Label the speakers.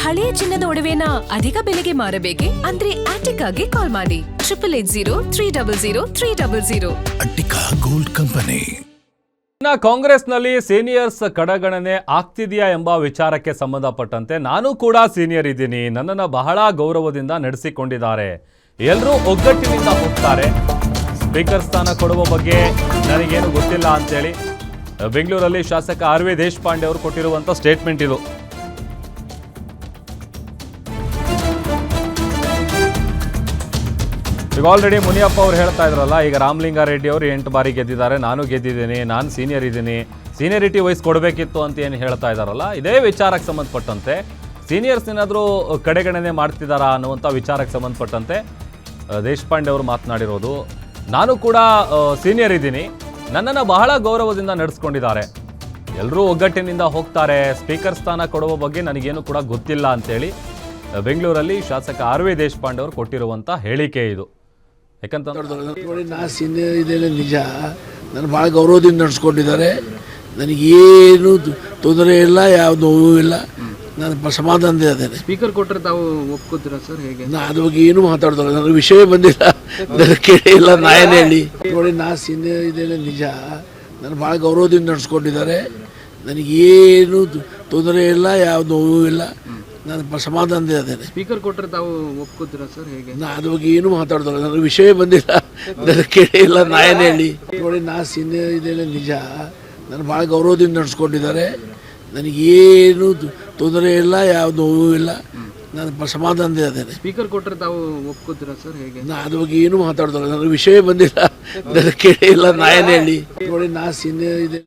Speaker 1: ಹಳೆಯ ಚಿನ್ನದ ಒಡವೆನ ಅಧಿಕ ಬೆಲೆಗೆ ಮಾರಬೇಕೆ? ಅಂದ್ರೆ ಆಟಿಕಾಗೆ ಕಾಲ್ ಮಾಡಿ 8880
Speaker 2: ಅಟ್ಟಿಕಾ ಗೋಲ್ಡ್ ಕಂಪನಿ.
Speaker 3: ಕಾಂಗ್ರೆಸ್ನಲ್ಲಿ ಸೀನಿಯರ್ಸ್ ಕಡೆಗಣನೆ ಆಗ್ತಿದೆಯಾ ಎಂಬ ವಿಚಾರಕ್ಕೆ ಸಂಬಂಧಪಟ್ಟಂತೆ ನಾನು ಕೂಡ ಸೀನಿಯರ್ ಇದ್ದೀನಿ, ನನ್ನನ್ನು ಬಹಳ ಗೌರವದಿಂದ ನಡೆಸಿಕೊಂಡಿದ್ದಾರೆ, ಎಲ್ಲರೂ ಒಗ್ಗಟ್ಟಿನಿಂದ ಹೋಗ್ತಾರೆ, ಸ್ಪೀಕರ್ ಸ್ಥಾನ ಕೊಡುವ ಬಗ್ಗೆ ನನಗೇನು ಗೊತ್ತಿಲ್ಲ ಅಂತೇಳಿ ಬೆಂಗಳೂರಲ್ಲಿ ಶಾಸಕ ಆರ್.ವಿ. ದೇಶಪಾಂಡೆ ಅವರು ಕೊಟ್ಟಿರುವಂಥ ಸ್ಟೇಟ್ಮೆಂಟ್ ಇದು. ಈಗ ಆಲ್ರೆಡಿ ಮುನಿಯಪ್ಪ ಅವರು ಹೇಳ್ತಾ ಇದ್ರಲ್ಲ, ಈಗ ರಾಮಲಿಂಗಾರೆಡ್ಡಿ ಅವರು 8 ಬಾರಿ ಗೆದ್ದಿದ್ದಾರೆ, ನಾನು ಗೆದ್ದಿದ್ದೀನಿ, ನಾನು ಸೀನಿಯರ್ ಇದ್ದೀನಿ, ಸೀನಿಯರಿಟಿ ವಯಸ್ಸು ಕೊಡಬೇಕಿತ್ತು ಅಂತ ಏನು ಹೇಳ್ತಾ ಇದ್ದಾರಲ್ಲ, ಇದೇ ವಿಚಾರಕ್ಕೆ ಸಂಬಂಧಪಟ್ಟಂತೆ ಸೀನಿಯರ್ಸ್ ಏನಾದರೂ ಕಡೆಗಣನೆ ಮಾಡ್ತಿದ್ದಾರಾ ಅನ್ನುವಂಥ ವಿಚಾರಕ್ಕೆ ಸಂಬಂಧಪಟ್ಟಂತೆ ದೇಶಪಾಂಡೆ ಅವರು ಮಾತನಾಡಿರೋದು. ನಾನು ಕೂಡ ಸೀನಿಯರ್ ಇದ್ದೀನಿ, ನನ್ನನ್ನು ಬಹಳ ಗೌರವದಿಂದ ನಡೆಸ್ಕೊಂಡಿದ್ದಾರೆ, ಎಲ್ಲರೂ ಒಗ್ಗಟ್ಟಿನಿಂದ ಹೋಗ್ತಾರೆ, ಸ್ಪೀಕರ್ ಸ್ಥಾನ ಕೊಡುವ ಬಗ್ಗೆ ನನಗೇನು ಕೂಡ ಗೊತ್ತಿಲ್ಲ ಅಂತೇಳಿ ಬೆಂಗಳೂರಲ್ಲಿ ಶಾಸಕ ಆರ್.ವಿ. ದೇಶಪಾಂಡೆ ಅವರು ಕೊಟ್ಟಿರುವಂಥ ಹೇಳಿಕೆ ಇದು.
Speaker 4: ಯಾಕಂತಂದ್ರೆ ನಾ ಸೀನಿಯರ್ ಇದ್ದೇನೆ ನಿಜ, ನಾನು ಭಾಳ ಗೌರವದಿಂದ ನಡೆಸ್ಕೊಂಡಿದ್ದಾರೆ, ನನಗೇನು ತೊಂದರೆ ಇಲ್ಲ, ಯಾವ ನೋವು ಇಲ್ಲ, ನಾನು ಸಮಾಧಾನದಿಂದ ಇದ್ದೇನೆ.
Speaker 5: ಸ್ಪೀಕರ್ ಕೊಟ್ಟರೆ ತಾವು ಒಪ್ಕೋತೀರಾ ಸರ್? ಹೇಗೆ?
Speaker 4: ನಾ ಅದ್ರ ಬಗ್ಗೆ ಏನು ಮಾತಾಡ್ತಾರೆ, ನನಗೆ ವಿಷಯ ಬಂದಿಲ್ಲ, ನನಗೆ ಕೇಳಿಲ್ಲ, ನಾ ಏನು ಹೇಳಿ. ನೋಡಿ, ನಾ ಸೀನಿಯರ್ ಇದ್ದೇನೆ ನಿಜ, ನಾನು ಭಾಳ ಗೌರವದಿಂದ ನಡೆಸ್ಕೊಂಡಿದ್ದಾರೆ, ನನಗೇನು ತೊಂದರೆ ಇಲ್ಲ, ಯಾವ ನೋವು ಇಲ್ಲ, ನಾನು ಸಮಾಧಾನದಿಂದ ಇದ್ದೇನೆ.
Speaker 5: ಸ್ಪೀಕರ್ ಕೊಟ್ಟರೆ ತಾವು ಒಪ್ಕೋತೀರಾ ಸರ್? ಹೇಗೆ?
Speaker 4: ನಾ ಅದ್ರ ಬಗ್ಗೆ ಏನು ಮಾತಾಡ್ತಾರೆ, ನನಗೆ ವಿಷಯ ಬಂದಿಲ್ಲ, ನನಗೆ ಕೇಳಿಲ್ಲ, ನಾ ಏನು ಹೇಳಿ. ನೋಡಿ, ನಾ ಸೀನಿಯರ್ ಇದ್ದೇನೆ ನಿಜ, ನಾನು ಭಾಳ ಗೌರವದಿಂದ ನಡೆಸ್ಕೊಂಡಿದ್ದಾರೆ, ನನಗೇನು ತೊಂದರೆ ಇಲ್ಲ, ಯಾವ ನೋವು ಇಲ್ಲ, ನಾನು ಸಮಾಧಾನದಿಂದ ಇದ್ದೇನೆ.
Speaker 5: ಸ್ಪೀಕರ್ ಕೊಟ್ಟರೆ ತಾವು ಒಪ್ಕೋತೀರಾ ಸರ್? ಹೇಗೆ?
Speaker 4: ನಾ ಅದ್ರ ಬಗ್ಗೆ ಏನು ಮಾತಾಡ್ತಾರೆ, ನನಗೆ ವಿಷಯ ಬಂದಿಲ್ಲ, ನನಗೆ ಕೇಳಿಲ್ಲ, ನಾ ಏನು ಹೇಳಿ. ನೋಡಿ, ನಾ ಸೀನಿಯರ್ ಇದೆ.